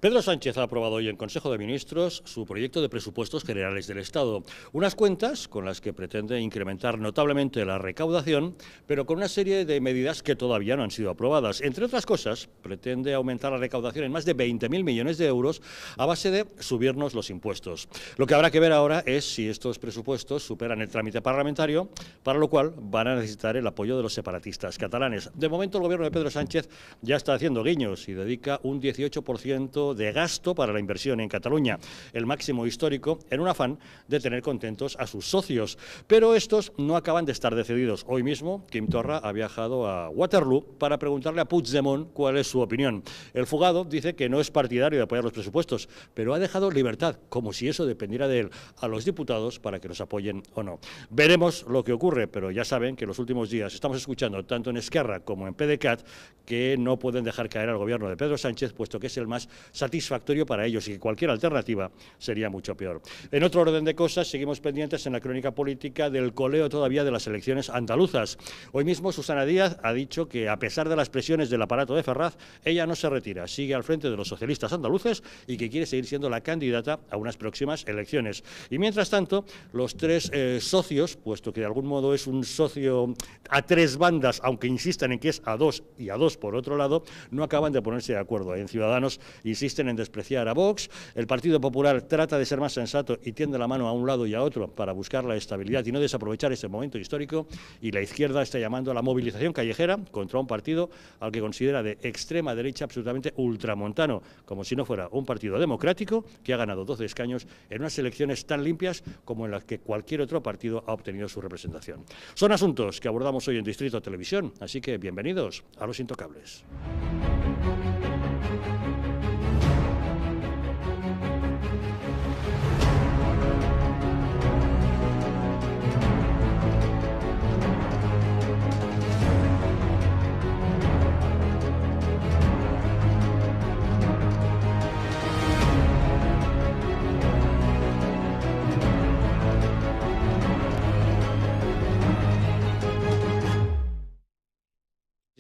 Pedro Sánchez ha aprobado hoy en Consejo de Ministros su proyecto de presupuestos generales del Estado. Unas cuentas con las que pretende incrementar notablemente la recaudación, pero con una serie de medidas que todavía no han sido aprobadas. Entre otras cosas, pretende aumentar la recaudación en más de 20.000 millones de euros a base de subirnos los impuestos. Lo que habrá que ver ahora es si estos presupuestos superan el trámite parlamentario, para lo cual van a necesitar el apoyo de los separatistas catalanes. De momento, el gobierno de Pedro Sánchez ya está haciendo guiños y dedica un 18% de gasto para la inversión en Cataluña, el máximo histórico, en un afán de tener contentos a sus socios. Pero estos no acaban de estar decididos. Hoy mismo, Quim Torra ha viajado a Waterloo para preguntarle a Puigdemont cuál es su opinión. El fugado dice que no es partidario de apoyar los presupuestos, pero ha dejado libertad, como si eso dependiera de él, a los diputados para que los apoyen o no. Veremos lo que ocurre, pero ya saben que en los últimos días estamos escuchando tanto en Esquerra como en PDeCAT que no pueden dejar caer al gobierno de Pedro Sánchez, puesto que es el más satisfactorio para ellos y que cualquier alternativa sería mucho peor. En otro orden de cosas, seguimos pendientes en la crónica política del coleo todavía de las elecciones andaluzas. Hoy mismo Susana Díaz ha dicho que, a pesar de las presiones del aparato de Ferraz, ella no se retira, sigue al frente de los socialistas andaluces y que quiere seguir siendo la candidata a unas próximas elecciones. Y mientras tanto, los tres socios, puesto que de algún modo es un socio a tres bandas, aunque insistan en que es a dos y a dos por otro lado, no acaban de ponerse de acuerdo. En Ciudadanos insisten en despreciar a Vox, el Partido Popular trata de ser más sensato y tiende la mano a un lado y a otro para buscar la estabilidad y no desaprovechar ese momento histórico, y la izquierda está llamando a la movilización callejera contra un partido al que considera de extrema derecha absolutamente ultramontano, como si no fuera un partido democrático que ha ganado 12 escaños en unas elecciones tan limpias como en las que cualquier otro partido ha obtenido su representación. Son asuntos que abordamos hoy en Distrito Televisión, así que bienvenidos a Los Intocables.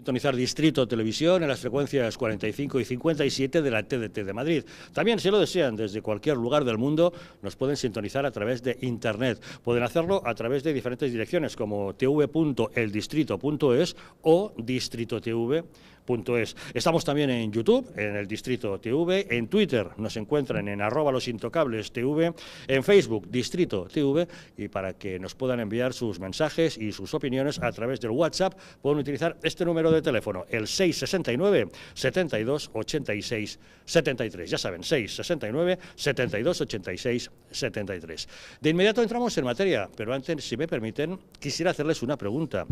Sintonizar Distrito Televisión en las frecuencias 45 y 57 de la TDT de Madrid. También, si lo desean, desde cualquier lugar del mundo nos pueden sintonizar a través de Internet. Pueden hacerlo a través de diferentes direcciones como tv.eldistrito.es o distritotv.es. Estamos también en YouTube, en el Distrito TV, en Twitter nos encuentran en @losintocablestv, en Facebook Distrito TV, y para que nos puedan enviar sus mensajes y sus opiniones a través del WhatsApp pueden utilizar este número de teléfono, el 669 72 86 73. Ya saben, 669 72 86 73. De inmediato entramos en materia, pero antes, si me permiten, quisiera hacerles una pregunta.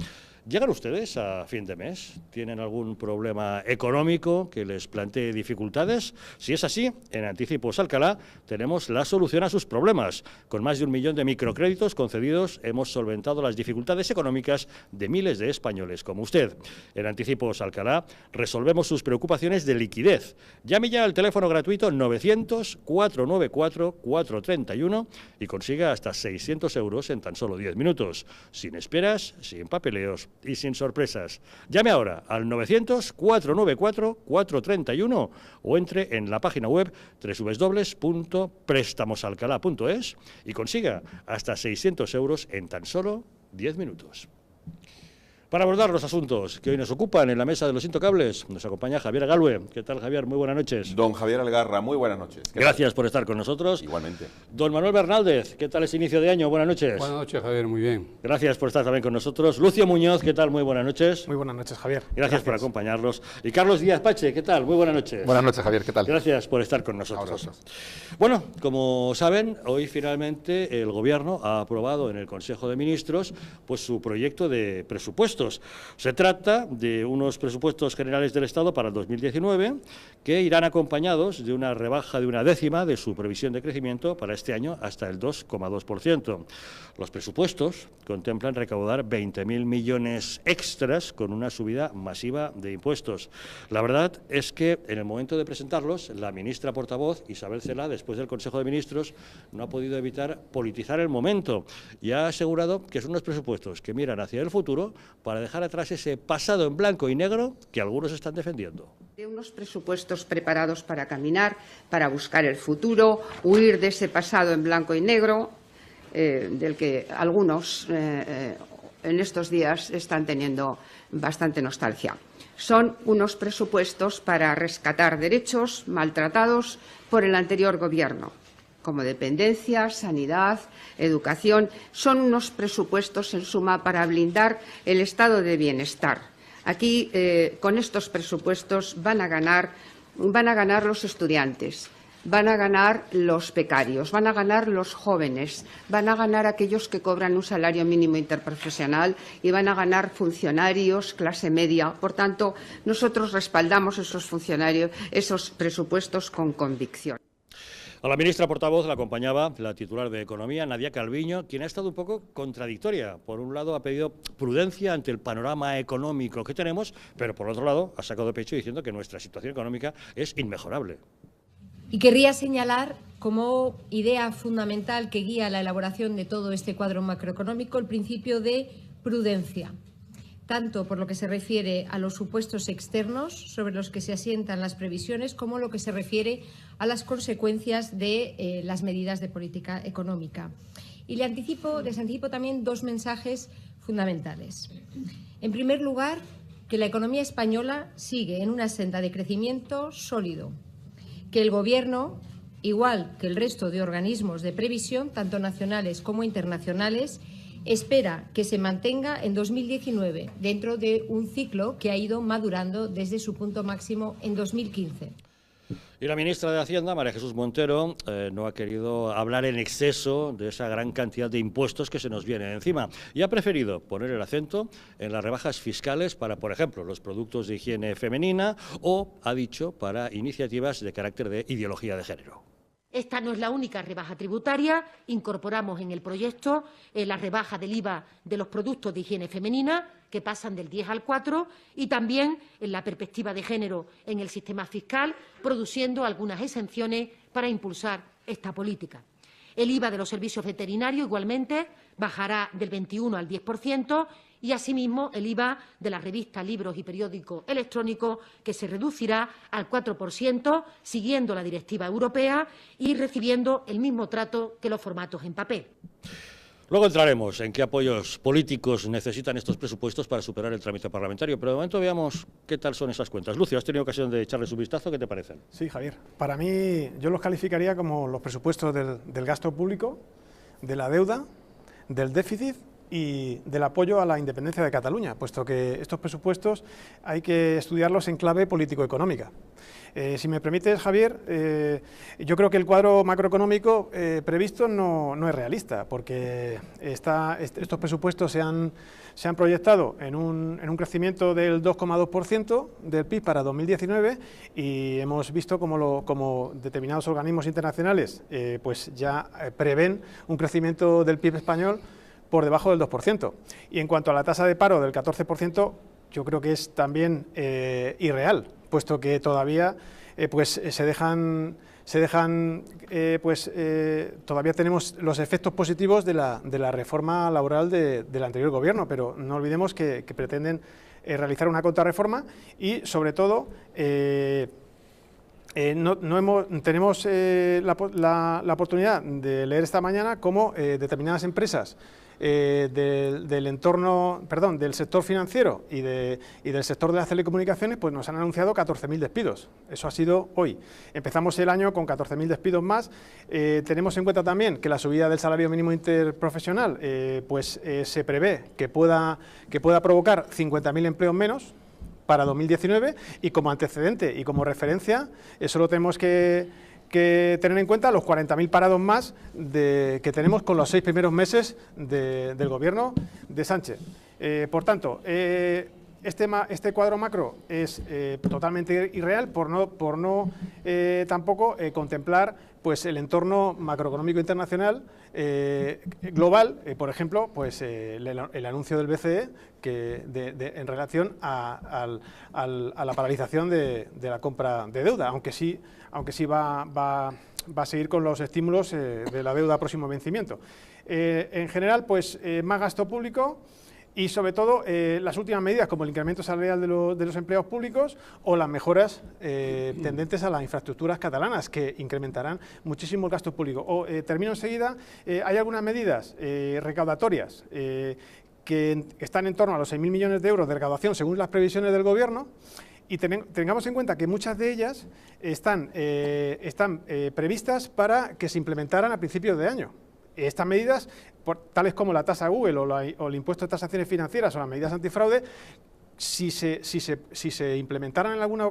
¿Llegan ustedes a fin de mes? ¿Tienen algún problema económico que les plantee dificultades? Si es así, en Anticipos Alcalá tenemos la solución a sus problemas. Con más de 1 millón de microcréditos concedidos hemos solventado las dificultades económicas de miles de españoles como usted. En Anticipos Alcalá resolvemos sus preocupaciones de liquidez. Llame ya al teléfono gratuito 900-494-431 y consiga hasta 600 euros en tan solo 10 minutos. Sin esperas, sin papeleos y sin sorpresas. Llame ahora al 900-494-431 o entre en la página web www.prestamosalcalá.es y consiga hasta 600 euros en tan solo 10 minutos. Para abordar los asuntos que hoy nos ocupan en la mesa de Los Intocables, nos acompaña Javier Galue. ¿Qué tal, Javier? Muy buenas noches. Don Javier Algarra, muy buenas noches. Gracias por estar con nosotros. Igualmente. Don Manuel Bernaldez, ¿qué tal ese inicio de año? Buenas noches. Buenas noches, Javier, muy bien. Gracias por estar también con nosotros. Lucio Muñoz, ¿qué tal? Muy buenas noches. Muy buenas noches, Javier. Gracias por acompañarnos. Y Carlos Díaz Pache, ¿qué tal? Muy buenas noches. Buenas noches, Javier, ¿qué tal? Gracias por estar con nosotros. Bueno, como saben, hoy finalmente el Gobierno ha aprobado en el Consejo de Ministros pues su proyecto de presupuestos. Se trata de unos presupuestos generales del Estado para el 2019 que irán acompañados de una rebaja de 1/10 de su previsión de crecimiento para este año hasta el 2,2%. Los presupuestos contemplan recaudar 20.000 millones extras con una subida masiva de impuestos. La verdad es que en el momento de presentarlos, la ministra portavoz, Isabel Celaá, después del Consejo de Ministros, no ha podido evitar politizar el momento y ha asegurado que son unos presupuestos que miran hacia el futuro para para dejar atrás ese pasado en blanco y negro que algunos están defendiendo. De unos presupuestos preparados para caminar, para buscar el futuro, huir de ese pasado en blanco y negro, del que algunos en estos días están teniendo bastante nostalgia. Son unos presupuestos para rescatar derechos maltratados por el anterior Gobierno, como dependencia, sanidad, educación. Son unos presupuestos, en suma, para blindar el estado de bienestar. Aquí, con estos presupuestos, van a ganar los estudiantes, van a ganar los becarios, van a ganar los jóvenes, van a ganar aquellos que cobran un salario mínimo interprofesional y van a ganar funcionarios, clase media. Por tanto, nosotros respaldamos esos presupuestos con convicción. A la ministra portavoz la acompañaba la titular de Economía, Nadia Calviño, quien ha estado un poco contradictoria. Por un lado ha pedido prudencia ante el panorama económico que tenemos, pero por otro lado ha sacado de pecho diciendo que nuestra situación económica es inmejorable. Y querría señalar como idea fundamental que guía la elaboración de todo este cuadro macroeconómico el principio de prudencia, tanto por lo que se refiere a los supuestos externos sobre los que se asientan las previsiones, como lo que se refiere a las consecuencias de las medidas de política económica. Y les anticipo también dos mensajes fundamentales. En primer lugar, que la economía española sigue en una senda de crecimiento sólido, que el Gobierno, igual que el resto de organismos de previsión, tanto nacionales como internacionales, espera que se mantenga en 2019, dentro de un ciclo que ha ido madurando desde su punto máximo en 2015. Y la ministra de Hacienda, María Jesús Montero, no ha querido hablar en exceso de esa gran cantidad de impuestos que se nos vienen encima y ha preferido poner el acento en las rebajas fiscales para, por ejemplo, los productos de higiene femenina o, ha dicho, para iniciativas de carácter de ideología de género. Esta no es la única rebaja tributaria. Incorporamos en el proyecto la rebaja del IVA de los productos de higiene femenina, que pasan del 10 al 4, y también en la perspectiva de género en el sistema fiscal, produciendo algunas exenciones para impulsar esta política. El IVA de los servicios veterinarios, igualmente, bajará del 21 al 10%, y asimismo el IVA de las revistas, libros y periódicos electrónicos, que se reducirá al 4%, siguiendo la directiva europea y recibiendo el mismo trato que los formatos en papel. Luego entraremos en qué apoyos políticos necesitan estos presupuestos para superar el trámite parlamentario, pero de momento veamos qué tal son esas cuentas. Lucio, ¿has tenido ocasión de echarles un vistazo? ¿Qué te parecen? Sí, Javier. Para mí, yo los calificaría como los presupuestos del gasto público, de la deuda, del déficit y del apoyo a la independencia de Cataluña, puesto que estos presupuestos hay que estudiarlos en clave político-económica. Si me permites, Javier, yo creo que el cuadro macroeconómico previsto no es realista, porque estos presupuestos se han proyectado en un crecimiento del 2,2% del PIB para 2019 y hemos visto como determinados organismos internacionales pues ya prevén un crecimiento del PIB español por debajo del 2%. Y en cuanto a la tasa de paro del 14%, yo creo que es también irreal, puesto que todavía todavía tenemos los efectos positivos de la reforma laboral del anterior gobierno, pero no olvidemos que pretenden realizar una contrarreforma y, sobre todo, tenemos la oportunidad de leer esta mañana cómo determinadas empresas del sector financiero y del sector de las telecomunicaciones pues nos han anunciado 14.000 despidos. Eso ha sido hoy. Empezamos el año con 14.000 despidos más. Tenemos en cuenta también que la subida del salario mínimo interprofesional se prevé que pueda provocar 50.000 empleos menos para 2019 y como antecedente y como referencia solo tenemos que tener en cuenta los 40.000 parados más que tenemos con los 6 primeros meses del gobierno de Sánchez. Por tanto, este cuadro macro es totalmente irreal por no tampoco contemplar pues el entorno macroeconómico internacional global, por ejemplo, pues el anuncio del BCE en relación a la paralización de la compra de deuda, aunque sí va a seguir con los estímulos de la deuda a próximo vencimiento. En general, pues más gasto público Y sobre todo las últimas medidas como el incremento salarial de los empleados públicos o las mejoras tendentes a las infraestructuras catalanas que incrementarán muchísimo el gasto público. Termino enseguida, hay algunas medidas recaudatorias que están en torno a los 6.000 millones de euros de recaudación según las previsiones del Gobierno. Y tengamos en cuenta que muchas de ellas están previstas para que se implementaran a principios de año. Estas medidas, tales como la tasa Google o el impuesto de transacciones financieras o las medidas antifraude, si se implementaran en alguna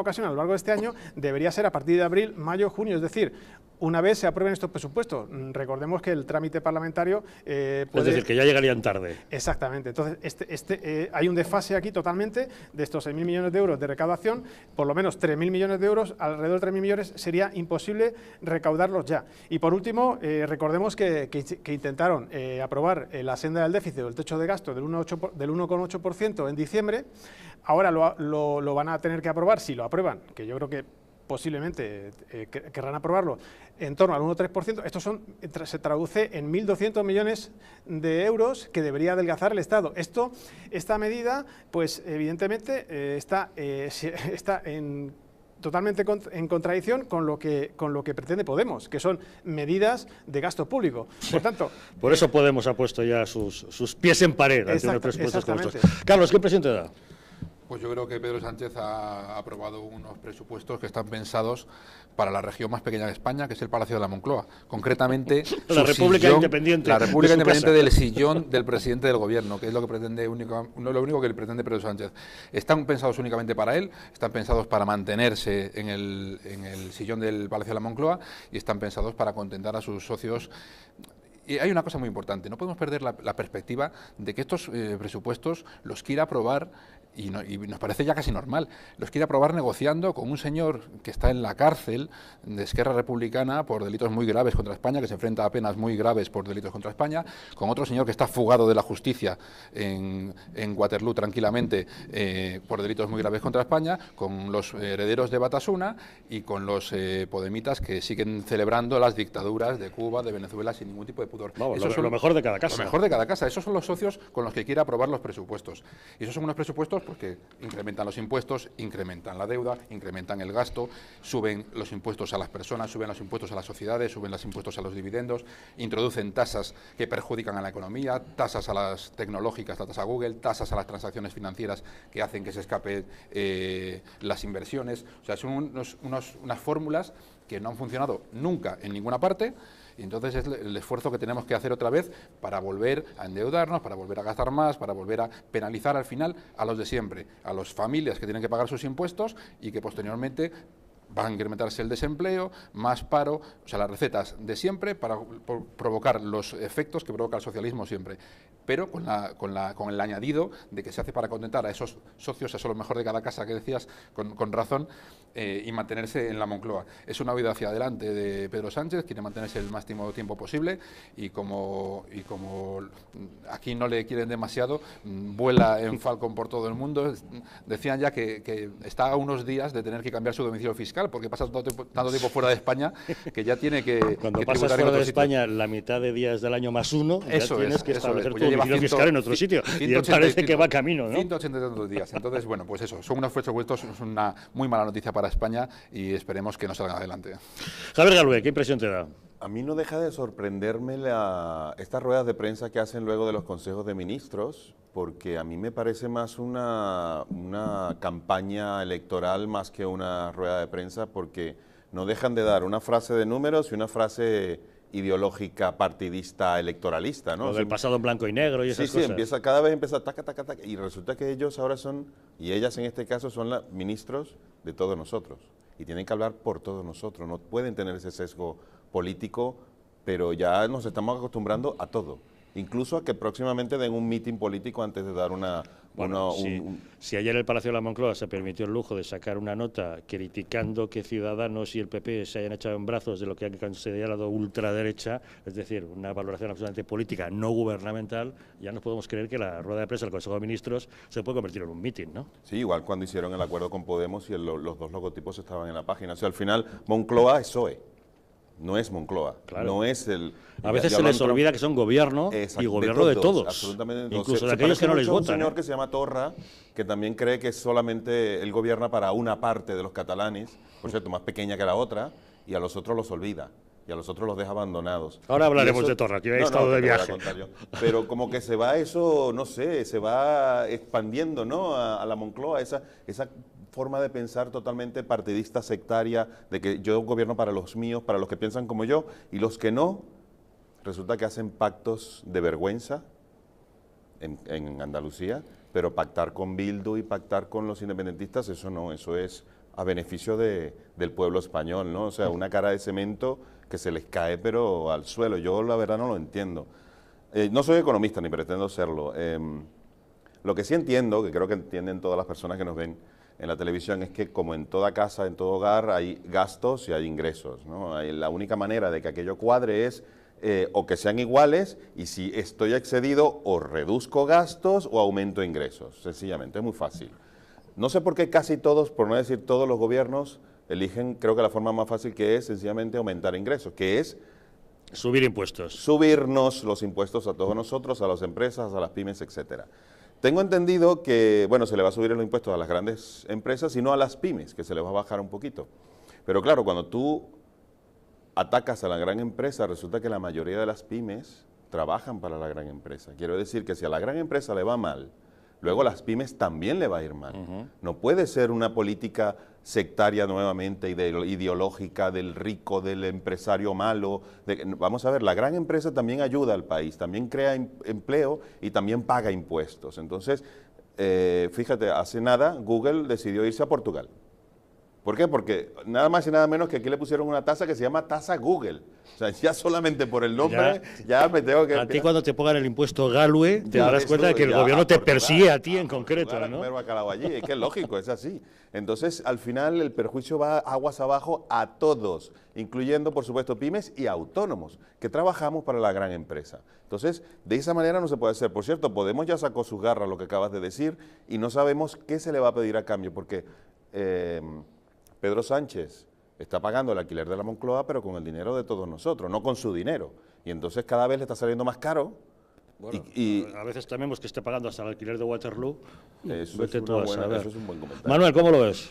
ocasión a lo largo de este año, debería ser a partir de abril, mayo, junio, es decir, una vez se aprueben estos presupuestos. Recordemos que el trámite parlamentario puede... Es decir, que ya llegarían tarde. Exactamente. Entonces, hay un desfase aquí totalmente de estos 6.000 millones de euros de recaudación, por lo menos 3.000 millones de euros, alrededor de 3.000 millones, sería imposible recaudarlos ya. Y por último, recordemos que intentaron aprobar la senda del déficit o el techo de gasto del 1,8% en diciembre. Ahora lo van a tener que aprobar, si lo aprueban, que yo creo que posiblemente querrán aprobarlo, en torno al 1,3%. Esto se traduce en 1.200 millones de euros que debería adelgazar el Estado. Esta medida, pues evidentemente está totalmente en contradicción con lo que pretende Podemos, que son medidas de gasto público. Por tanto... Por eso Podemos ha puesto ya sus pies en pared ante unos presupuestos como estos. Carlos, ¿qué impresión te da? Pues yo creo que Pedro Sánchez ha aprobado unos presupuestos que están pensados para la región más pequeña de España, que es el Palacio de la Moncloa. Concretamente, la República Independiente. La República Independiente del sillón del presidente del Gobierno, que es lo único que pretende Pedro Sánchez. Están pensados únicamente para él, están pensados para mantenerse en el sillón del Palacio de la Moncloa y están pensados para contentar a sus socios. Y hay una cosa muy importante, no podemos perder la perspectiva de que estos presupuestos los quiera aprobar, y nos parece ya casi normal, los quiere aprobar negociando con un señor que está en la cárcel de Esquerra Republicana por delitos muy graves contra España, que se enfrenta a penas muy graves por delitos contra España, con otro señor que está fugado de la justicia en Waterloo tranquilamente por delitos muy graves contra España, con los herederos de Batasuna y con los podemitas que siguen celebrando las dictaduras de Cuba, de Venezuela sin ningún tipo de pudor. Vamos, lo mejor de cada casa. Lo mejor de cada casa. Esos son los socios con los que quiere aprobar los presupuestos. Y esos son unos presupuestos porque incrementan los impuestos, incrementan la deuda, incrementan el gasto, suben los impuestos a las personas, suben los impuestos a las sociedades, suben los impuestos a los dividendos, introducen tasas que perjudican a la economía, tasas a las tecnológicas, la tasa Google, tasas a las transacciones financieras que hacen que se escapen las inversiones. O sea, son unas fórmulas que no han funcionado nunca en ninguna parte. Y entonces es el esfuerzo que tenemos que hacer otra vez para volver a endeudarnos, para volver a gastar más, para volver a penalizar al final a los de siempre, a las familias que tienen que pagar sus impuestos y que posteriormente va a incrementarse el desempleo, más paro, o sea, las recetas de siempre para provocar los efectos que provoca el socialismo siempre, pero con el añadido de que se hace para contentar a esos socios, a eso lo mejor de cada casa que decías, con razón, y mantenerse en la Moncloa. Es una huida hacia adelante de Pedro Sánchez, quiere mantenerse el máximo tiempo posible y como aquí no le quieren demasiado, vuela en Falcon por todo el mundo. Decían ya que está a unos días de tener que cambiar su domicilio fiscal porque pasa tanto tiempo fuera de España que ya tiene que Cuando pasas fuera de España la mitad de días del año más uno, ya tienes que establecer tu domicilio fiscal en otro sitio. Y él parece que va camino, ¿no? 182 días. Entonces, bueno, pues eso, son unos presupuestos, es una muy mala noticia para España y esperemos que no salgan adelante. Javier Galvez, ¿qué impresión te da? A mí no deja de sorprenderme estas ruedas de prensa que hacen luego de los consejos de ministros, porque a mí me parece más una campaña electoral más que una rueda de prensa, porque no dejan de dar una frase de números y una frase ideológica, partidista, electoralista, ¿no? Lo del pasado en blanco y negro y esas cosas. Sí, cada vez empieza taca, taca, taca, y resulta que ellos ahora son, y ellas en este caso son los ministros de todos nosotros, y tienen que hablar por todos nosotros, no pueden tener ese sesgo político, pero ya nos estamos acostumbrando a todo, incluso a que próximamente den un mitin político antes de dar si ayer el Palacio de la Moncloa se permitió el lujo de sacar una nota criticando que Ciudadanos y el PP se hayan echado en brazos de lo que han considerado ultraderecha, es decir, una valoración absolutamente política, no gubernamental, ya nos podemos creer que la rueda de prensa del Consejo de Ministros se puede convertir en un mitin, ¿no? Sí, igual cuando hicieron el acuerdo con Podemos y los dos logotipos estaban en la página. O sea, al final Moncloa es PSOE. no es Moncloa, Claro. no es el... A veces se les olvida que son gobierno y gobierno de todos, absolutamente. incluso de aquellos que no les votan. Un señor que se llama Torra, que también cree que solamente él gobierna para una parte de los catalanes, por cierto, más pequeña que la otra, y a los otros los olvida. Y a los otros los deja abandonados. Ahora hablaremos de Torra, que he estado de viaje. Pero como que se va eso, no sé, se va expandiendo, ¿no? A la Moncloa, esa forma de pensar totalmente partidista, sectaria, de que yo gobierno para los míos, para los que piensan como yo, y los que no, resulta que hacen pactos de vergüenza en Andalucía, pero pactar con Bildu y pactar con los independentistas, eso no, eso es a beneficio del pueblo español, ¿no? O sea, una cara de cemento que se les cae pero al suelo. Yo la verdad no lo entiendo. No soy economista ni pretendo serlo. Lo que sí entiendo, que creo que entienden todas las personas que nos ven en la televisión, es que como en toda casa, en todo hogar, hay gastos y hay ingresos, ¿no? La única manera de que aquello cuadre es o que sean iguales, y si estoy excedido o reduzco gastos o aumento ingresos. Sencillamente, es muy fácil. No sé por qué casi todos, por no decir todos los gobiernos, eligen, creo que la forma más fácil, que es sencillamente aumentar ingresos, que es subir impuestos. Subirnos los impuestos a todos nosotros, a las empresas, a las pymes, etcétera. Tengo entendido que, bueno, se le va a subir los impuestos a las grandes empresas y no a las pymes, que se les va a bajar un poquito. Pero claro, cuando tú atacas a la gran empresa, resulta que la mayoría de las pymes trabajan para la gran empresa. Quiero decir que si a la gran empresa le va mal, luego a las pymes también le va a ir mal. No puede ser una política sectaria nuevamente, ideológica del rico, del empresario malo. Vamos a ver, la gran empresa también ayuda al país, también crea empleo y también paga impuestos. Entonces, fíjate, hace nada Google decidió irse a Portugal. ¿Por qué? Porque nada más y nada menos que aquí le pusieron una tasa que se llama tasa Google. O sea, ya solamente por el nombre ya me tengo que... A ti cuando te pongan el impuesto Galway te darás cuenta de que el gobierno te persigue a ti en concreto, ¿no? Comer bacalao allí, es que es lógico, es así. Entonces, al final el perjuicio va aguas abajo a todos, incluyendo, por supuesto, pymes y autónomos, que trabajamos para la gran empresa. Entonces, de esa manera no se puede hacer. Por cierto, Podemos ya sacó sus garras lo que acabas de decir y no sabemos qué se le va a pedir a cambio, porque Pedro Sánchez está pagando el alquiler de la Moncloa, pero con el dinero de todos nosotros, no con su dinero. Y entonces cada vez le está saliendo más caro. Bueno, a veces tememos que esté pagando hasta el alquiler de Waterloo. Eso es un buen comentario. Manuel, ¿cómo lo ves?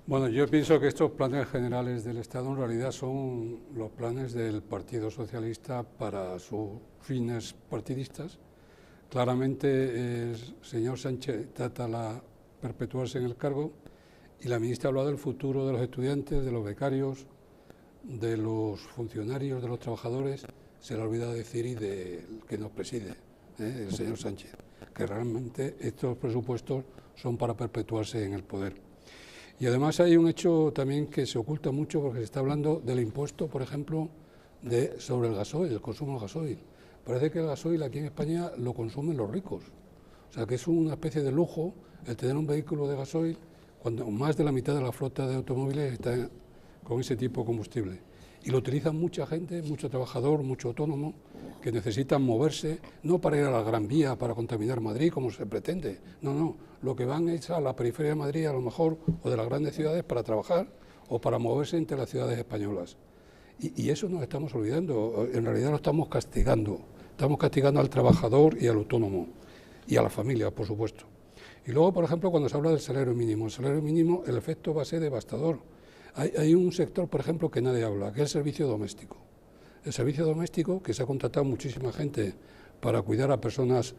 Bueno, yo pienso que estos planes generales del Estado en realidad son los planes del Partido Socialista para sus fines partidistas. Claramente el señor Sánchez trata de perpetuarse en el cargo y la ministra habla del futuro de los estudiantes, de los becarios, de los funcionarios, de los trabajadores. Se le olvida decir y del que nos preside, el señor Sánchez, que realmente estos presupuestos son para perpetuarse en el poder. Y además hay un hecho también que se oculta mucho porque se está hablando del impuesto, por ejemplo, sobre el gasoil, el consumo del gasoil. Parece que el gasoil aquí en España lo consumen los ricos. O sea, que es una especie de lujo el tener un vehículo de gasoil cuando más de la mitad de la flota de automóviles está con ese tipo de combustible. Y lo utilizan mucha gente, mucho trabajador, mucho autónomo, que necesitan moverse, no para ir a la Gran Vía, para contaminar Madrid, como se pretende. No, lo que van es a la periferia de Madrid, a lo mejor, o de las grandes ciudades, para trabajar o para moverse entre las ciudades españolas. Y eso nos estamos olvidando, en realidad lo estamos castigando. Estamos castigando al trabajador y al autónomo, y a la familia, por supuesto. Y luego, por ejemplo, cuando se habla del salario mínimo, el efecto va a ser devastador. Hay un sector, por ejemplo, que nadie habla, que es el servicio doméstico. El servicio doméstico, que se ha contratado muchísima gente para cuidar a personas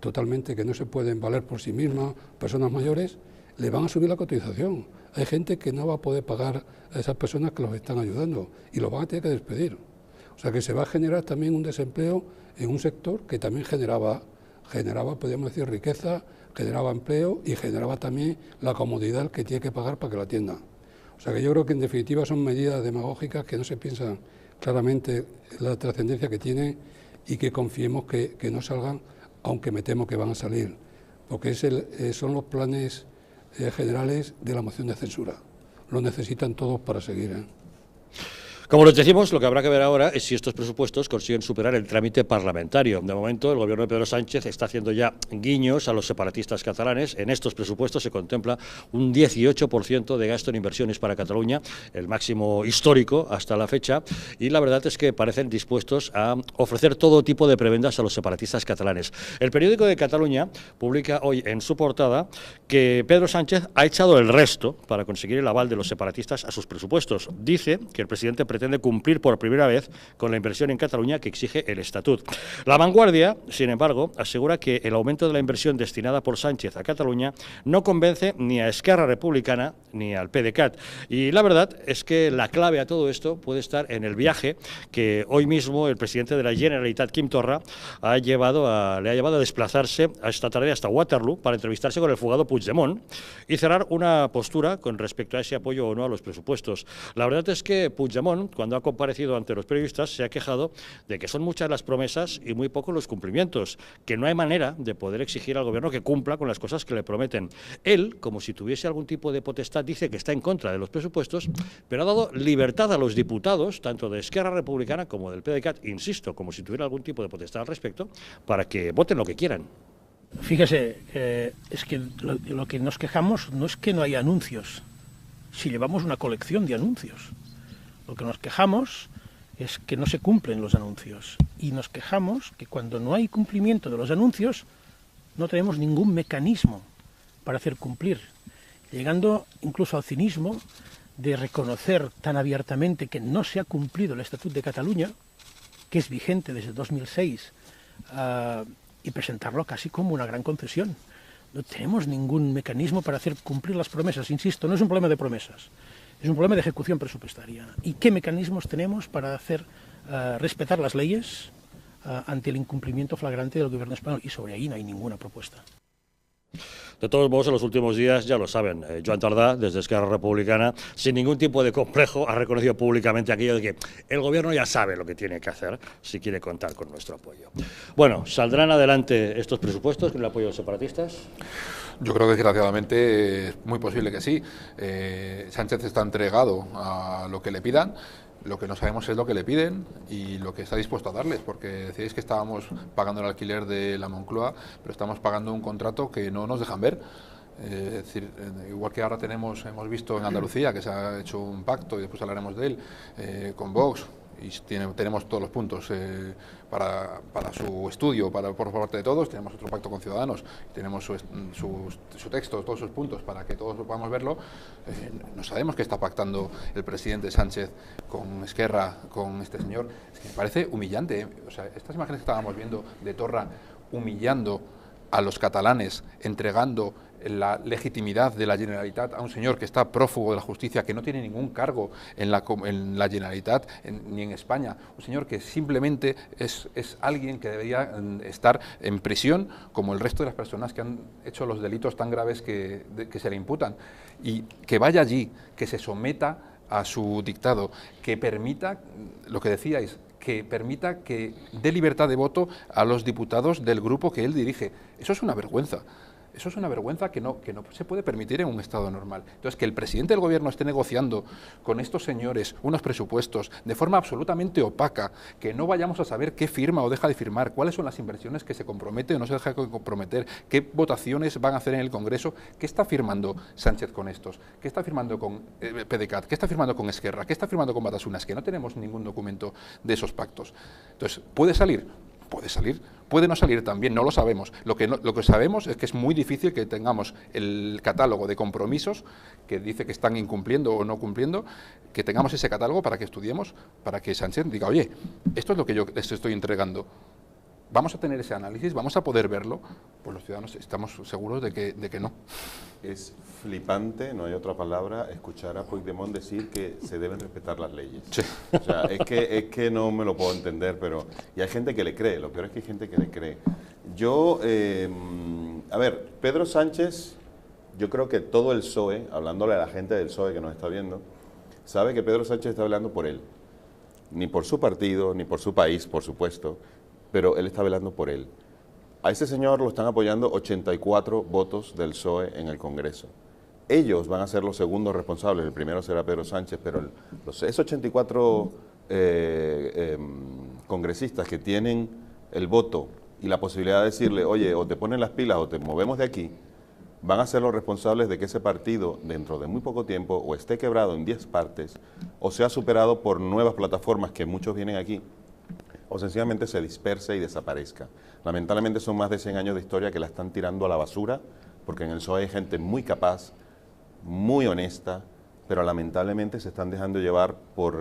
totalmente que no se pueden valer por sí mismas, personas mayores, le van a subir la cotización. Hay gente que no va a poder pagar a esas personas que los están ayudando y los van a tener que despedir. O sea que se va a generar también un desempleo en un sector que también generaba, podríamos decir, riqueza, generaba empleo y generaba también la comodidad que tiene que pagar para que la atienda. O sea que yo creo que en definitiva son medidas demagógicas que no se piensan claramente la trascendencia que tienen y que confiemos que no salgan, aunque me temo que van a salir, porque son los planes generales de la moción de censura. Lo necesitan todos para seguir. Como les decimos, lo que habrá que ver ahora es si estos presupuestos consiguen superar el trámite parlamentario. De momento, el gobierno de Pedro Sánchez está haciendo ya guiños a los separatistas catalanes. En estos presupuestos se contempla un 18% de gasto en inversiones para Cataluña, el máximo histórico hasta la fecha, y la verdad es que parecen dispuestos a ofrecer todo tipo de prebendas a los separatistas catalanes. El periódico de Cataluña publica hoy en su portada que Pedro Sánchez ha echado el resto para conseguir el aval de los separatistas a sus presupuestos. Dice que el presidente pretende cumplir por primera vez con la inversión en Cataluña que exige el Estatut. La Vanguardia, sin embargo, asegura que el aumento de la inversión destinada por Sánchez a Cataluña no convence ni a Esquerra Republicana ni al PDeCAT. Y la verdad es que la clave a todo esto puede estar en el viaje que hoy mismo el presidente de la Generalitat, Quim Torra, le ha llevado a desplazarse esta tarde hasta Waterloo para entrevistarse con el fugado Puigdemont y cerrar una postura con respecto a ese apoyo o no a los presupuestos. La verdad es que Puigdemont, cuando ha comparecido ante los periodistas, se ha quejado de que son muchas las promesas y muy pocos los cumplimientos, que no hay manera de poder exigir al gobierno que cumpla con las cosas que le prometen. Él, como si tuviese algún tipo de potestad, dice que está en contra de los presupuestos, pero ha dado libertad a los diputados, tanto de Esquerra Republicana como del PDeCAT, insisto, como si tuviera algún tipo de potestad al respecto, para que voten lo que quieran. Fíjese, es que lo que nos quejamos no es que no haya anuncios, si llevamos una colección de anuncios. Lo que nos quejamos es que no se cumplen los anuncios y nos quejamos que cuando no hay cumplimiento de los anuncios no tenemos ningún mecanismo para hacer cumplir, llegando incluso al cinismo de reconocer tan abiertamente que no se ha cumplido el Estatut de Cataluña, que es vigente desde 2006, y presentarlo casi como una gran concesión. No tenemos ningún mecanismo para hacer cumplir las promesas. Insisto, no es un problema de promesas, es un problema de ejecución presupuestaria. ¿Y qué mecanismos tenemos para hacer respetar las leyes ante el incumplimiento flagrante del gobierno español? Y sobre ahí no hay ninguna propuesta. De todos modos, en los últimos días, ya lo saben, Joan Tardá, desde Esquerra Republicana, sin ningún tipo de complejo, ha reconocido públicamente aquello de que el gobierno ya sabe lo que tiene que hacer si quiere contar con nuestro apoyo. Bueno, ¿saldrán adelante estos presupuestos con el apoyo de los separatistas? Yo creo que desgraciadamente es muy posible que sí. Sánchez está entregado a lo que le pidan. Lo que no sabemos es lo que le piden y lo que está dispuesto a darles, porque decíais que estábamos pagando el alquiler de la Moncloa, pero estamos pagando un contrato que no nos dejan ver. Es decir, igual que ahora hemos visto en Andalucía que se ha hecho un pacto, y después hablaremos de él, con Vox, y tenemos todos los puntos para su estudio por parte de todos. Tenemos otro pacto con Ciudadanos, tenemos su texto, todos sus puntos para que todos podamos verlo. No sabemos qué está pactando el presidente Sánchez con Esquerra, con este señor. Es que me parece humillante, O sea, estas imágenes que estábamos viendo de Torra humillando a los catalanes, entregando la legitimidad de la Generalitat a un señor que está prófugo de la justicia, que no tiene ningún cargo en la Generalitat ni en España, un señor que simplemente es alguien que debería estar en prisión como el resto de las personas que han hecho los delitos tan graves que se le imputan, y que vaya allí, que se someta a su dictado, que permita, lo que decíais, que permita que dé libertad de voto a los diputados del grupo que él dirige. Eso es una vergüenza. Eso es una vergüenza que no se puede permitir en un Estado normal. Entonces, que el presidente del gobierno esté negociando con estos señores unos presupuestos de forma absolutamente opaca, que no vayamos a saber qué firma o deja de firmar, cuáles son las inversiones que se compromete o no se deja de comprometer, qué votaciones van a hacer en el Congreso, qué está firmando Sánchez con estos, qué está firmando con PDeCAT, qué está firmando con Esquerra, qué está firmando con Batasunas, que no tenemos ningún documento de esos pactos. Entonces, ¿puede salir? Puede salir, puede no salir también, no lo sabemos. Lo que sabemos es que es muy difícil que tengamos el catálogo de compromisos que dice que están incumpliendo o no cumpliendo, que tengamos ese catálogo para que estudiemos, para que Sánchez diga, oye, esto es lo que yo les estoy entregando. Vamos a tener ese análisis, vamos a poder verlo, pues los ciudadanos estamos seguros de que no. Es flipante, no hay otra palabra, escuchar a Puigdemont decir que se deben respetar las leyes. Sí. O sea, es que no me lo puedo entender, pero... Y hay gente que le cree, lo peor es que hay gente que le cree. Yo, a ver, Pedro Sánchez, yo creo que todo el PSOE, hablándole a la gente del PSOE que nos está viendo, sabe que Pedro Sánchez está hablando por él. Ni por su partido, ni por su país, por supuesto, pero él está velando por él. A ese señor lo están apoyando 84 votos del PSOE en el Congreso. ellos van a ser los segundos responsables, el primero será Pedro Sánchez, pero esos 84 congresistas que tienen el voto y la posibilidad de decirle, oye, o te ponen las pilas o te movemos de aquí, van a ser los responsables de que ese partido, dentro de muy poco tiempo, o esté quebrado en 10 partes, o sea superado por nuevas plataformas que muchos vienen aquí, o sencillamente se disperse y desaparezca. Lamentablemente son más de 100 años de historia que la están tirando a la basura, porque en el PSOE hay gente muy capaz, muy honesta, pero lamentablemente se están dejando llevar por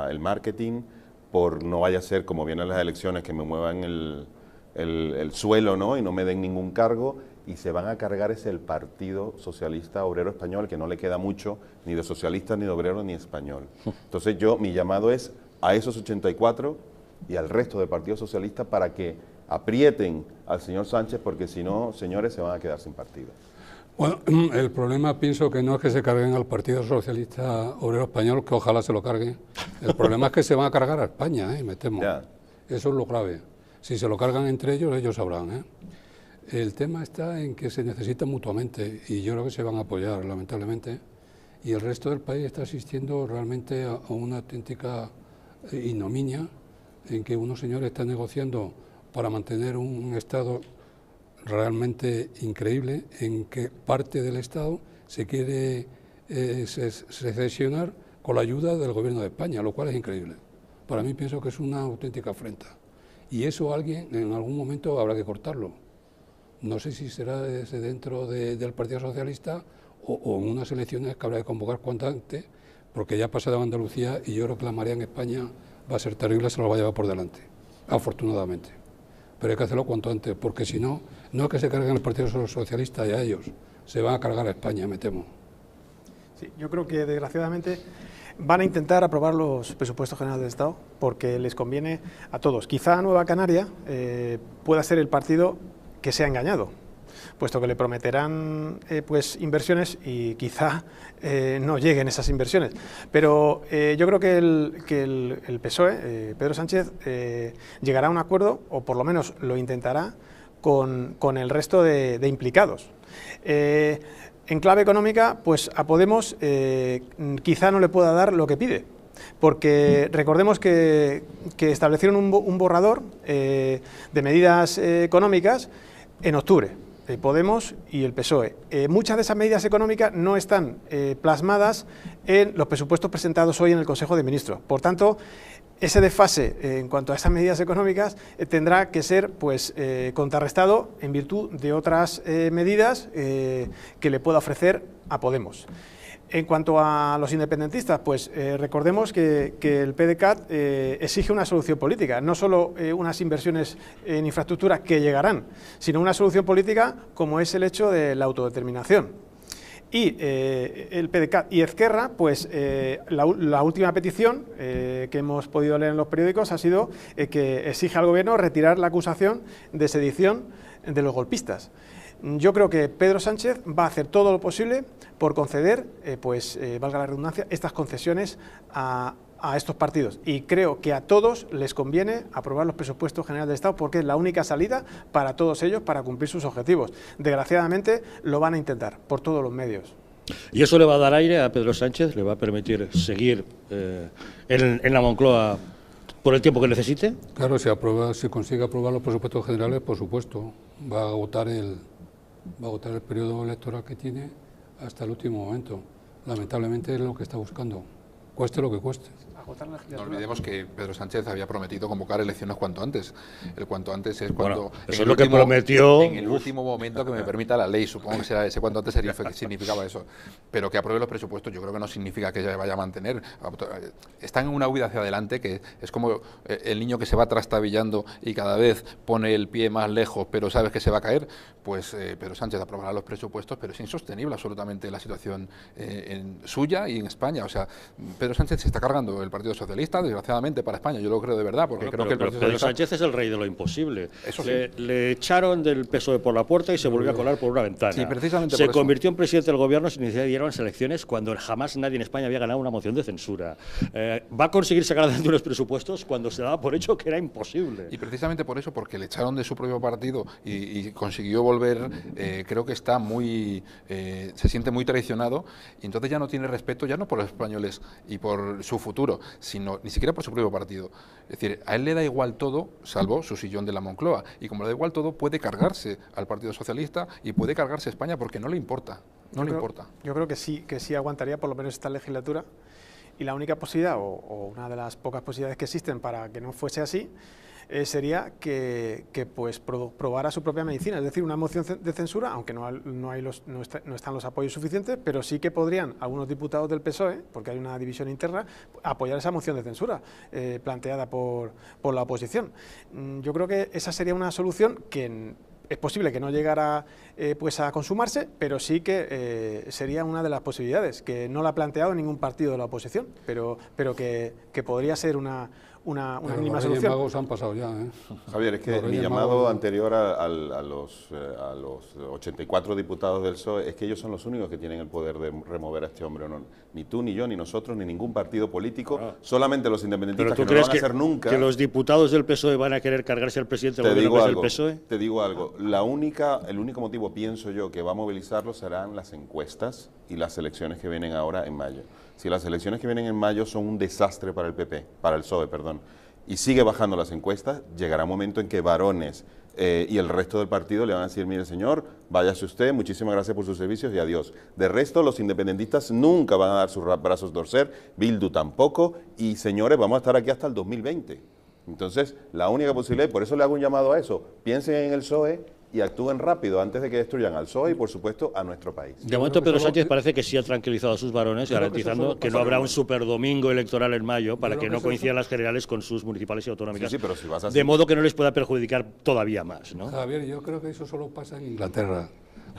el marketing, por no vaya a ser como vienen las elecciones, que me muevan el suelo, ¿no? Y no me den ningún cargo, y se van a cargar el Partido Socialista Obrero Español, que no le queda mucho ni de socialista, ni de obrero, ni español. Entonces mi llamado es a esos 84 y al resto del Partido Socialista para que aprieten al señor Sánchez, porque si no, señores, se van a quedar sin partido. Bueno, el problema pienso que no es que se carguen al Partido Socialista Obrero Español, que ojalá se lo carguen. El problema es que se van a cargar a España, me temo. Ya. Eso es lo grave. Si se lo cargan entre ellos, ellos sabrán. El tema está en que se necesitan mutuamente y yo creo que se van a apoyar, lamentablemente. Y el resto del país está asistiendo realmente a una auténtica ignominia en que unos señores están negociando para mantener un Estado realmente increíble, en que parte del Estado se quiere secesionar con la ayuda del Gobierno de España, lo cual es increíble. Para mí pienso que es una auténtica afrenta. Y eso alguien en algún momento habrá que cortarlo. No sé si será desde dentro del Partido Socialista o en unas elecciones que habrá que convocar cuanto antes, porque ya ha pasado en Andalucía y yo creo que la marea en España va a ser terrible, se lo va a llevar por delante, afortunadamente. Pero hay que hacerlo cuanto antes, porque si no, no es que se carguen el Partido Socialista y a ellos, se van a cargar a España, me temo. Sí, yo creo que desgraciadamente van a intentar aprobar los presupuestos generales del Estado porque les conviene a todos. Quizá Nueva Canaria pueda ser el partido que sea engañado, puesto que le prometerán pues inversiones y quizá no lleguen esas inversiones. Pero yo creo que el PSOE, Pedro Sánchez, llegará a un acuerdo, o por lo menos lo intentará, con el resto de implicados. En clave económica, pues a Podemos quizá no le pueda dar lo que pide, porque recordemos que establecieron un borrador de medidas económicas en octubre, Podemos y el PSOE. Muchas de esas medidas económicas no están plasmadas en los presupuestos presentados hoy en el Consejo de Ministros. Por tanto, ese desfase en cuanto a esas medidas económicas tendrá que ser pues contrarrestado en virtud de otras medidas que le pueda ofrecer a Podemos. En cuanto a los independentistas, pues recordemos que el PDeCAT exige una solución política, no solo unas inversiones en infraestructuras que llegarán, sino una solución política como es el hecho de la autodeterminación. Y el PDeCAT y Ezquerra, pues la última petición que hemos podido leer en los periódicos ha sido que exige al Gobierno retirar la acusación de sedición de los golpistas. Yo creo que Pedro Sánchez va a hacer todo lo posible por conceder, valga la redundancia, estas concesiones a estos partidos. Y creo que a todos les conviene aprobar los presupuestos generales del Estado porque es la única salida para todos ellos para cumplir sus objetivos. Desgraciadamente lo van a intentar por todos los medios. ¿Y eso le va a dar aire a Pedro Sánchez? ¿Le va a permitir seguir en la Moncloa por el tiempo que necesite? Claro, si consigue aprobar los presupuestos generales, por supuesto, va a agotar el periodo electoral que tiene hasta el último momento. Lamentablemente es lo que está buscando, cueste lo que cueste. No olvidemos que Pedro Sánchez había prometido convocar elecciones cuanto antes. El cuanto antes es cuando... Bueno, eso es lo que prometió... En el último momento que me permita la ley, supongo que será ese cuanto antes significaba eso. Pero que apruebe los presupuestos yo creo que no significa que ella vaya a mantener. Están en una huida hacia adelante que es como el niño que se va trastabillando y cada vez pone el pie más lejos, pero sabes que se va a caer. Pues Pedro Sánchez aprobará los presupuestos, pero es insostenible absolutamente la situación suya y en España. O sea, Pedro Sánchez se está cargando el Partido Socialista, desgraciadamente para España, yo lo creo de verdad, porque creo que el Partido Pedro Socialista... Sánchez es el rey de lo imposible. Eso sí. Le echaron del PSOE por la puerta y se volvió a colar por una ventana. Sí, precisamente se por eso. convirtió en presidente del gobierno sin necesidad de ir a unas elecciones cuando jamás nadie en España había ganado una moción de censura. Va a conseguir sacar adelante unos presupuestos cuando se daba por hecho que era imposible. Y precisamente por eso, porque le echaron de su propio partido y consiguió volver, creo que está muy, se siente muy traicionado, y entonces ya no tiene respeto, ya no por los españoles y por su futuro, sino ni siquiera por su propio partido. Es decir, a él le da igual todo, salvo su sillón de la Moncloa, y como le da igual todo, puede cargarse al Partido Socialista y puede cargarse a España porque no le importa, Yo creo que sí aguantaría por lo menos esta legislatura, y la única posibilidad, o una de las pocas posibilidades que existen para que no fuese así, sería que pues probara su propia medicina, es decir, una moción de censura, aunque no están los apoyos suficientes, pero sí que podrían algunos diputados del PSOE, porque hay una división interna, apoyar esa moción de censura planteada por la oposición. Yo creo que esa sería una solución que es posible que no llegara pues a consumarse, pero sí que sería una de las posibilidades, que no la ha planteado ningún partido de la oposición, pero que podría ser una mínima solución. Los Magos han pasado ya, ¿eh? Javier, es que mi llamado anterior a los 84 diputados del PSOE es que ellos son los únicos que tienen el poder de remover a este hombre. No, ni tú, ni yo, ni nosotros, ni ningún partido político, solamente los independentistas, que no lo van a hacer nunca. ¿Que los diputados del PSOE van a querer cargarse al presidente del gobierno del PSOE? Te digo algo, el único motivo, pienso yo, que va a movilizarlo serán las encuestas y las elecciones que vienen ahora en mayo. Si las elecciones que vienen en mayo son un desastre para el PSOE, y sigue bajando las encuestas, llegará un momento en que varones y el resto del partido le van a decir, mire señor, váyase usted, muchísimas gracias por sus servicios y adiós. De resto, los independentistas nunca van a dar sus brazos a torcer, Bildu tampoco, y señores, vamos a estar aquí hasta el 2020. Entonces, la única posibilidad, y por eso le hago un llamado a eso, piensen en el PSOE y actúen rápido antes de que destruyan al PSOE y, por supuesto, a nuestro país. De momento, Pedro Sánchez parece que sí ha tranquilizado a sus varones, garantizando que no habrá un superdomingo electoral en mayo para que no coincidan las generales con sus municipales y autonómicas. Sí, pero si vas así, de modo que no les pueda perjudicar todavía más, ¿no? Javier, yo creo que eso solo pasa en Inglaterra,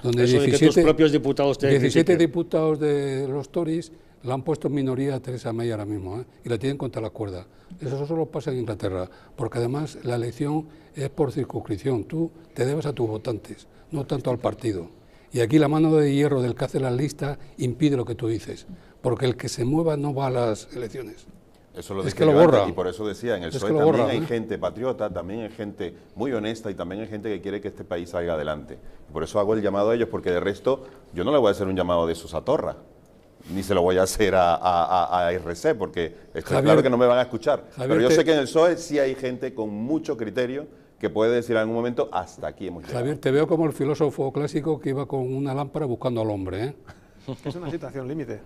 donde eso 17, de que tus propios diputados 17 diputados de los Tories la han puesto en minoría a Theresa May ahora mismo, y la tienen contra la cuerda. Eso solo pasa en Inglaterra, porque además la elección es por circunscripción. Tú te debes a tus votantes, no tanto al partido. Y aquí la mano de hierro del que hace las listas impide lo que tú dices, porque el que se mueva no va a las elecciones. Eso lo es que lo borra. Y por eso decía, en el PSOE también hay gente patriota, también hay gente muy honesta y también hay gente que quiere que este país salga adelante. Y por eso hago el llamado a ellos, porque de resto yo no le voy a hacer un llamado de esos a Torra, ni se lo voy a hacer a RC, porque está claro que no me van a escuchar. Javier, pero yo sé que en el PSOE sí hay gente con mucho criterio que puede decir en algún momento, hasta aquí hemos llegado. Javier, te veo como el filósofo clásico que iba con una lámpara buscando al hombre, ¿eh? Es una situación límite.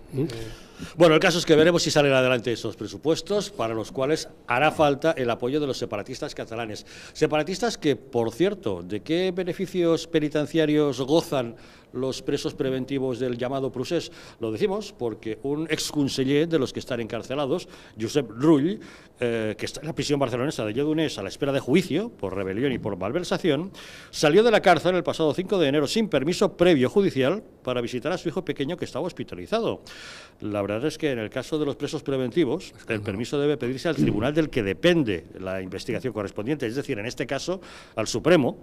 Bueno, el caso es que veremos si salen adelante esos presupuestos, para los cuales hará falta el apoyo de los separatistas catalanes. Separatistas que, por cierto, ¿de qué beneficios penitenciarios gozan los presos preventivos del llamado procés? Lo decimos porque un exconseller de los que están encarcelados, Josep Rull, que está en la prisión barcelonesa de Lledoners a la espera de juicio por rebelión y por malversación, salió de la cárcel el pasado 5 de enero sin permiso previo judicial para visitar a su hijo pequeño que estaba hospitalizado. La verdad es que en el caso de los presos preventivos, el permiso debe pedirse al tribunal del que depende la investigación correspondiente, es decir, en este caso al Supremo,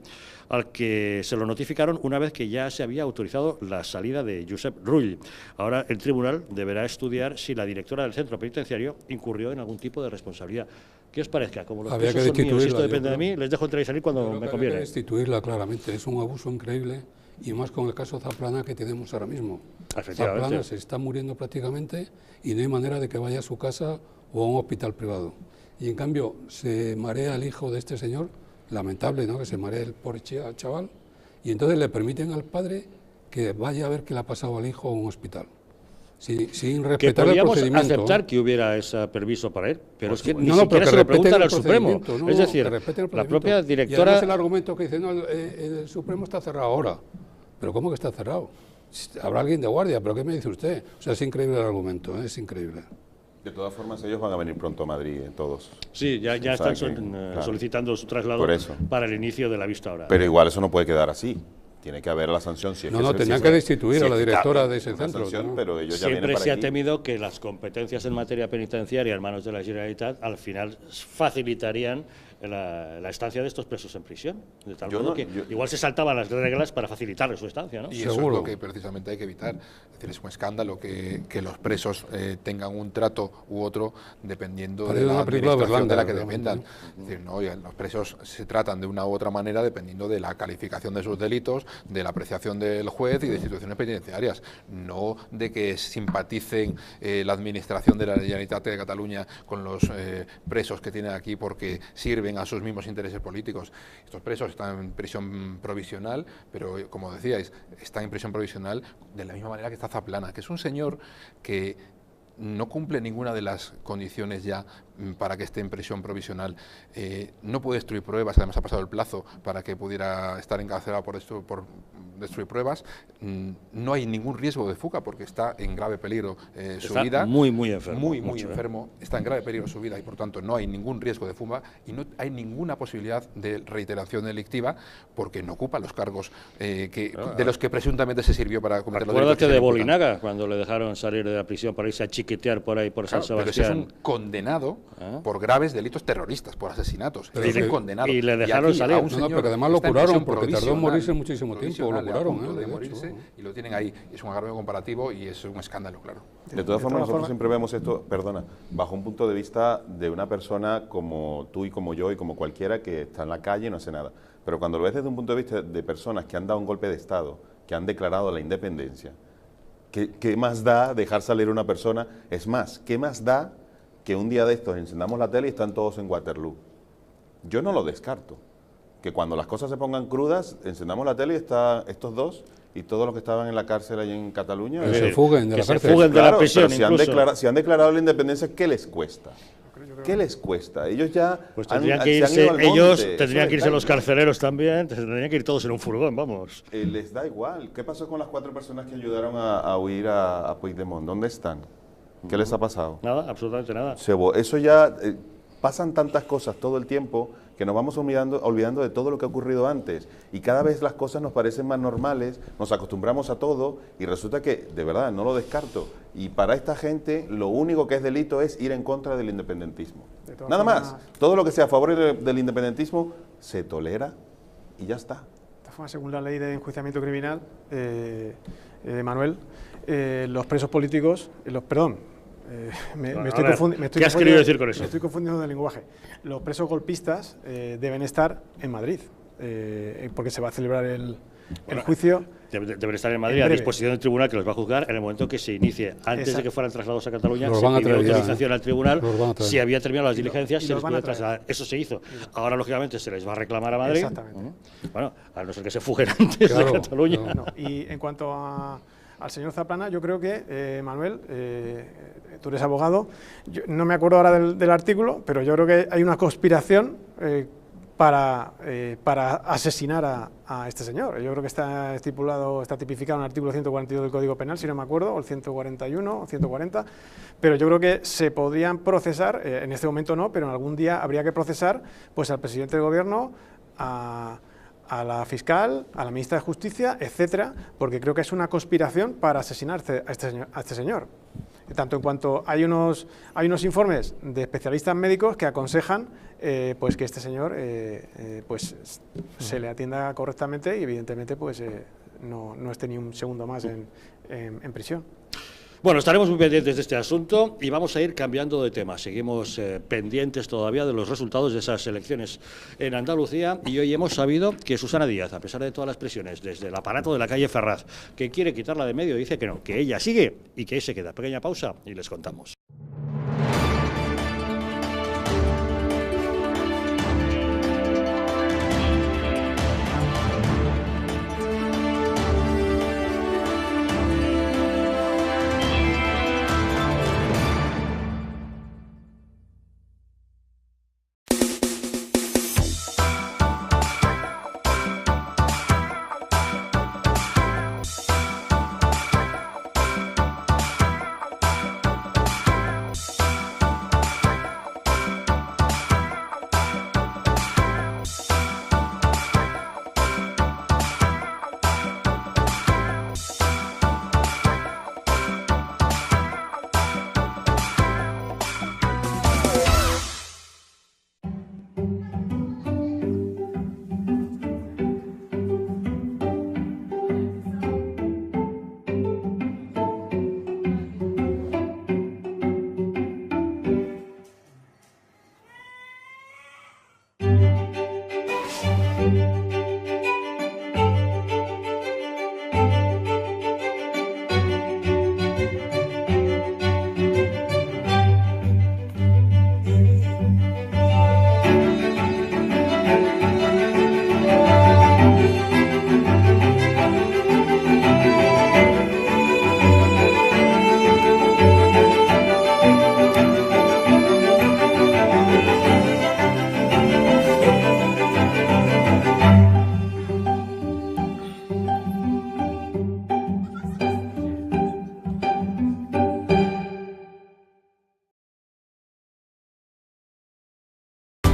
al que se lo notificaron una vez que ya se había autorizado la salida de Josep Rull. Ahora el tribunal deberá estudiar si la directora del centro penitenciario incurrió en algún tipo de responsabilidad. ¿Qué os parezca? Como los presos son míos y esto depende de mí, les dejo entrar y salir cuando me conviene. Hay que destituirla claramente, es un abuso increíble, y más con el caso Zaplana que tenemos ahora mismo. Zaplana se está muriendo prácticamente y no hay manera de que vaya a su casa o a un hospital privado. Y en cambio se marea el hijo de este señor, lamentable, ¿no?, que se maree el pobre chaval, y entonces le permiten al padre que vaya a ver qué le ha pasado al hijo a un hospital. Sin respetar el procedimiento. Podríamos aceptar que hubiera ese permiso para él, pero es que ni siquiera se lo preguntan al Supremo. Es decir, la propia directora... Y además el argumento que dice, no, el Supremo está cerrado ahora. ¿Pero cómo que está cerrado? Habrá alguien de guardia, ¿pero qué me dice usted? O sea, es increíble el argumento, es increíble. De todas formas, ellos van a venir pronto a Madrid, todos. Sí, ya están solicitando su traslado para el inicio de la vista oral. Pero igual eso no puede quedar así. Tiene que haber la sanción. Si es No, tenían que destituir a la directora de ese centro. Sanción, ¿no? Pero ellos ya Siempre vienen para se ha aquí. temido que las competencias en materia penitenciaria en manos de la Generalitat al final facilitarían la estancia de estos presos en prisión. De tal modo que igual se saltaban las reglas para facilitarles su estancia, ¿no? Y eso es lo que precisamente hay que evitar. Es decir, es un escándalo que los presos tengan un trato u otro dependiendo de la administración de la que dependan. Es decir, no, los presos se tratan de una u otra manera dependiendo de la calificación de sus delitos, de la apreciación del juez y de instituciones penitenciarias, no de que simpaticen la administración de la Generalitat de Cataluña con los presos que tienen aquí porque sirven a sus mismos intereses políticos. Estos presos están en prisión provisional, pero como decíais, están en prisión provisional de la misma manera que está Zaplana, que es un señor que no cumple ninguna de las condiciones ya para que esté en prisión provisional. No puede destruir pruebas, además ha pasado el plazo para que pudiera estar encarcelado por destruir pruebas. No hay ningún riesgo de fuga porque está en grave peligro su vida. Muy enfermo. Muy enfermo, está en grave peligro su vida y por tanto no hay ningún riesgo de fuga y no hay ninguna posibilidad de reiteración delictiva porque no ocupa los cargos de los que presuntamente se sirvió para cometer los delitos. Acuérdate de Bolinaga, cuando le dejaron salir de la prisión para irse a chiquetear por ahí por San Sebastián. Pero ese es un condenado por graves delitos terroristas, por asesinatos. Es un condenado. Y le dejaron salir. Pero además lo curaron porque tardó en morirse muchísimo tiempo. Lo curaron. De morirse, y lo tienen ahí. Es un agravio comparativo y es un escándalo, claro. De todas formas, nosotros siempre vemos esto, bajo un punto de vista de una persona como tú y como yo y como cualquiera que está en la calle y no hace nada. Pero cuando lo ves desde un punto de vista de personas que han dado un golpe de Estado, que han declarado la independencia, ¿qué más da dejar salir a una persona? Es más, ¿qué más da que un día de estos encendamos la tele y están todos en Waterloo? Yo no lo descarto. Que cuando las cosas se pongan crudas, encendamos la tele y está estos dos y todos los que estaban en la cárcel ahí en Cataluña. Que se fuguen de la cárcel. Se fuguen de la prisión, si han declarado la independencia, ¿qué les cuesta? ¿Qué les cuesta? Ellos ya pues tendrían que irse los carceleros también, tendrían que ir todos en un furgón, vamos. Les da igual. ¿Qué pasó con las 4 personas que ayudaron a huir a Puigdemont? ¿Dónde están? ¿Qué les ha pasado? Nada, absolutamente nada. Eso ya... pasan tantas cosas todo el tiempo que nos vamos olvidando de todo lo que ha ocurrido antes y cada vez las cosas nos parecen más normales, nos acostumbramos a todo y resulta que, de verdad, no lo descarto. Y para esta gente lo único que es delito es ir en contra del independentismo. Nada más. Todo lo que sea a favor del independentismo se tolera y ya está. Según la ley de enjuiciamiento criminal, Manuel, los presos políticos, ¿Qué has querido decir con eso? Me estoy confundiendo de lenguaje. Los presos golpistas deben estar en Madrid, porque se va a celebrar el juicio. Deben estar en Madrid a disposición del tribunal que los va a juzgar en el momento que se inicie. Antes de que fueran trasladados a Cataluña, se pidió autorización al tribunal. Si había terminado las diligencias, se les puede trasladar. Eso se hizo. Ahora, lógicamente, se les va a reclamar a Madrid. Exactamente. Bueno, a no ser que se fuguen antes de Cataluña. No. Y en cuanto al señor Zaplana, yo creo que, Manuel, tú eres abogado, no me acuerdo ahora del artículo, pero yo creo que hay una conspiración para asesinar a este señor. Yo creo que está estipulado, está tipificado en el artículo 142 del Código Penal, si no me acuerdo, o el 141 o 140, pero yo creo que se podrían procesar, en este momento no, pero en algún día habría que procesar pues al presidente del Gobierno, a la fiscal, a la ministra de Justicia, etcétera, porque creo que es una conspiración para asesinar a este señor. Tanto en cuanto hay unos informes de especialistas médicos que aconsejan pues que este señor pues se le atienda correctamente y evidentemente pues no esté ni un segundo más en prisión. Bueno, estaremos muy pendientes de este asunto y vamos a ir cambiando de tema. Seguimos pendientes todavía de los resultados de esas elecciones en Andalucía y hoy hemos sabido que Susana Díaz, a pesar de todas las presiones desde el aparato de la calle Ferraz, que quiere quitarla de medio, dice que no, que ella sigue y que ahí se queda. Pequeña pausa y les contamos.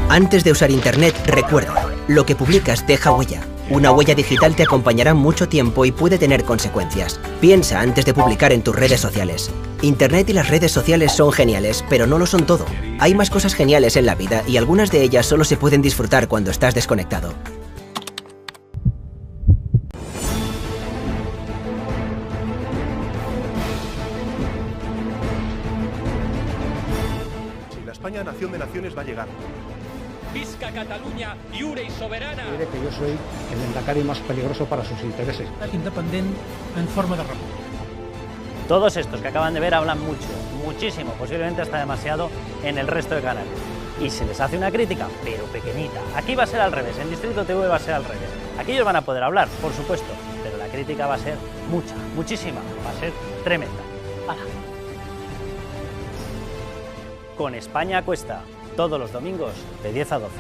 Antes de usar Internet, recuerda, lo que publicas deja huella. Una huella digital te acompañará mucho tiempo y puede tener consecuencias. Piensa antes de publicar en tus redes sociales. Internet y las redes sociales son geniales, pero no lo son todo. Hay más cosas geniales en la vida y algunas de ellas solo se pueden disfrutar cuando estás desconectado. Si la España nación de naciones va a llegar. Visca Catalunya, lliure i soberana. Diré que yo soy el endacari más peligroso para sus intereses. Independiente en forma de república. Todos estos que acaban de ver hablan mucho, muchísimo, posiblemente hasta demasiado en el resto de canales. Y se les hace una crítica, pero pequeñita. Aquí va a ser al revés, en Distrito TV va a ser al revés. Aquí ellos van a poder hablar, por supuesto, pero la crítica va a ser mucha, muchísima, va a ser tremenda. ¡Hala! Con España Cuesta, todos los domingos de 10 a 12.